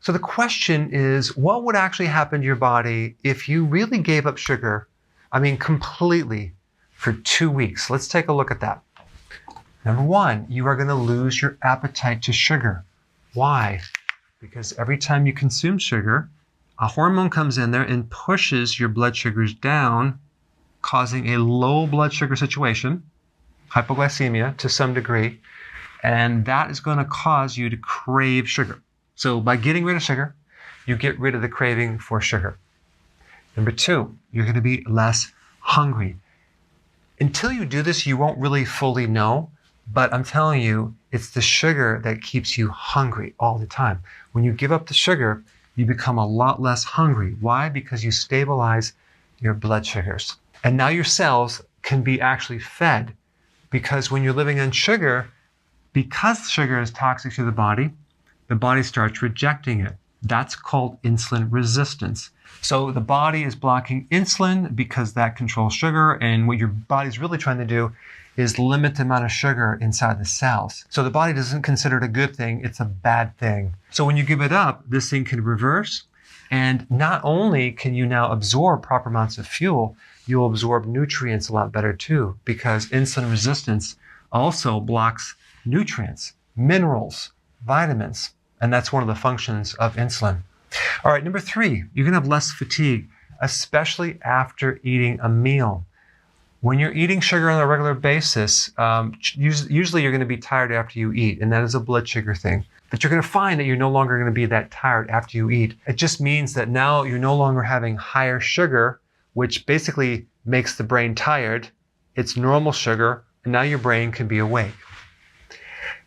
So the question is, what would actually happen to your body if you really gave up sugar, completely, for 2 weeks? Let's take a look at that. Number one, you are going to lose your appetite to sugar. Why? Because every time you consume sugar, a hormone comes in there and pushes your blood sugars down, causing a low blood sugar situation, hypoglycemia to some degree, and that is going to cause you to crave sugar. So by getting rid of sugar, you get rid of the craving for sugar. Number two, you're going to be less hungry. Until you do this, you won't really fully know, but I'm telling you, it's the sugar that keeps you hungry all the time. When you give up the sugar, you become a lot less hungry. Why? Because you stabilize your blood sugars. And now your cells can be actually fed, because when you're living on sugar, because sugar is toxic to the body starts rejecting it. That's called insulin resistance. So the body is blocking insulin because that controls sugar, and what your body's really trying to do is limit the amount of sugar inside the cells. So the body doesn't consider it a good thing, it's a bad thing. So when you give it up, this thing can reverse, and not only can you now absorb proper amounts of fuel, you'll absorb nutrients a lot better too, because insulin resistance also blocks nutrients, minerals, vitamins, and that's one of the functions of insulin. All right, number three, you're gonna have less fatigue, especially after eating a meal. When you're eating sugar on a regular basis, usually you're gonna be tired after you eat, and that is a blood sugar thing. But you're gonna find that you're no longer gonna be that tired after you eat. It just means that now you're no longer having higher sugar, which basically makes the brain tired. It's normal sugar, and now your brain can be awake.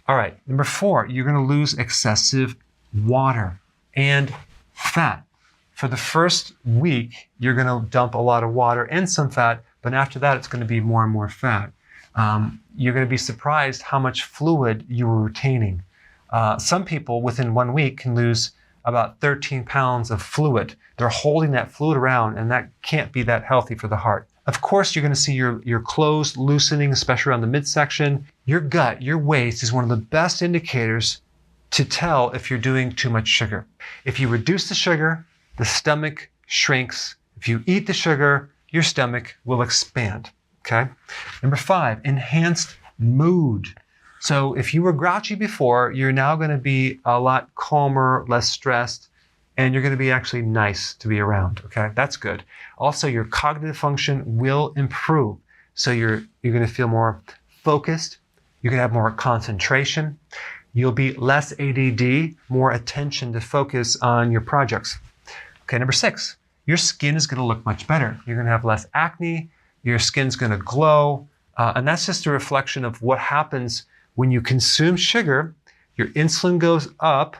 All right, number four, you're gonna lose excessive water and fat. For the first week, you're gonna dump a lot of water and some fat, but after that, it's gonna be more and more fat. You're gonna be surprised how much fluid you were retaining. Some people within 1 week can lose about 13 pounds of fluid. They're holding that fluid around, and that can't be that healthy for the heart. Of course, you're gonna see your clothes loosening, especially around the midsection. Your gut, your waist is one of the best indicators to tell if you're doing too much sugar. If you reduce the sugar, the stomach shrinks. If you eat the sugar, your stomach will expand, okay? Number five, enhanced mood. So if you were grouchy before, you're now gonna be a lot calmer, less stressed, and you're gonna be actually nice to be around, okay? That's good. Also, your cognitive function will improve. So you're gonna feel more focused, you're gonna have more concentration, you'll be less ADD, more attention to focus on your projects. Okay, number six, your skin is gonna look much better. You're gonna have less acne, your skin's gonna glow, and that's just a reflection of what happens when you consume sugar. Your insulin goes up,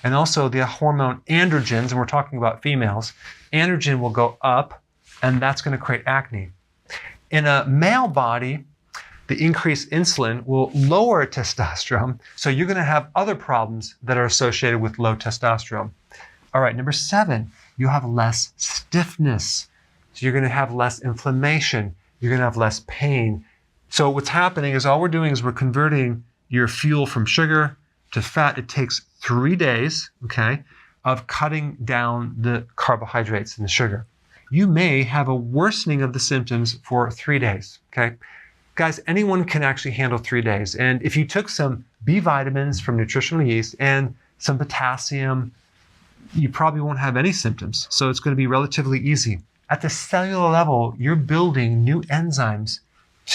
and also the hormone androgens, and we're talking about females, androgen will go up, and that's gonna create acne. In a male body, the increased insulin will lower testosterone, so you're gonna have other problems that are associated with low testosterone. All right, number seven, you have less stiffness. So you're gonna have less inflammation, you're gonna have less pain. So what's happening is all we're doing is we're converting your fuel from sugar to fat. It takes 3 days, okay, of cutting down the carbohydrates and the sugar. You may have a worsening of the symptoms for 3 days, okay? Guys, anyone can actually handle 3 days. And if you took some B vitamins from nutritional yeast and some potassium, you probably won't have any symptoms. So it's going to be relatively easy. At the cellular level, you're building new enzymes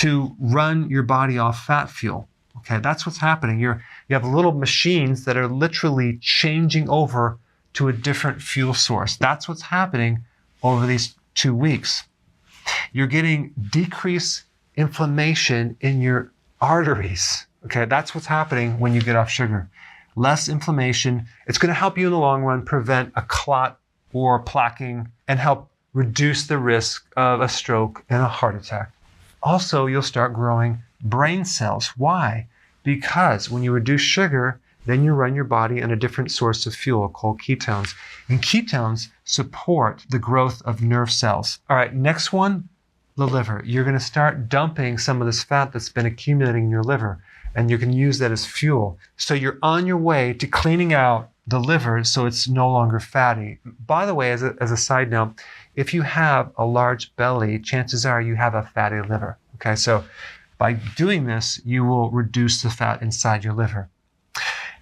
to run your body off fat fuel. Okay, that's what's happening. You have little machines that are literally changing over to a different fuel source. That's what's happening over these 2 weeks. You're getting decreased inflammation in your arteries. Okay, that's what's happening when you get off sugar. Less inflammation. It's going to help you in the long run prevent a clot or plaquing and help reduce the risk of a stroke and a heart attack. Also, you'll start growing brain cells. Why? Because when you reduce sugar, then you run your body on a different source of fuel called ketones. And ketones support the growth of nerve cells. All right, next one, the liver. You're going to start dumping some of this fat that's been accumulating in your liver, and you can use that as fuel. So you're on your way to cleaning out the liver so it's no longer fatty. By the way, as a side note, if you have a large belly, chances are you have a fatty liver. Okay, so by doing this, you will reduce the fat inside your liver.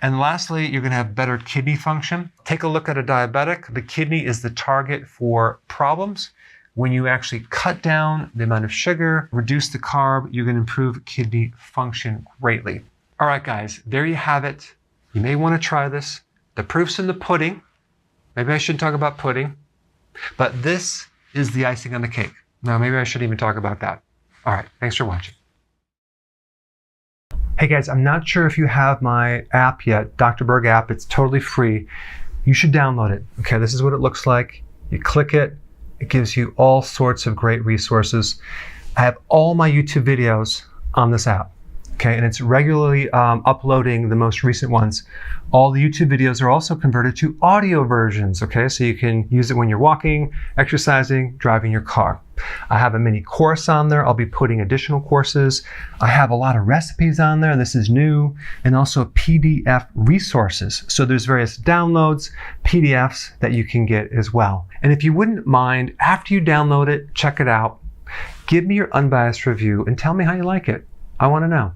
And lastly, you're going to have better kidney function. Take a look at a diabetic. The kidney is the target for problems. When you actually cut down the amount of sugar, reduce the carb, you're going to improve kidney function greatly. All right, guys, there you have it. You may want to try this. The proof's in the pudding. Maybe I shouldn't talk about pudding, but this is the icing on the cake. Now, maybe I shouldn't even talk about that. All right, thanks for watching. Hey guys, I'm not sure if you have my app yet, Dr. Berg app. It's totally free. You should download it. Okay, this is what it looks like. You click it. It gives you all sorts of great resources. I have all my YouTube videos on this app. Okay, and it's regularly uploading the most recent ones. All the YouTube videos are also converted to audio versions, okay? So you can use it when you're walking, exercising, driving your car. I have a mini course on there. I'll be putting additional courses. I have a lot of recipes on there. This is new. And also PDF resources. So there's various downloads, PDFs that you can get as well. And if you wouldn't mind, after you download it, check it out, give me your unbiased review and tell me how you like it. I want to know.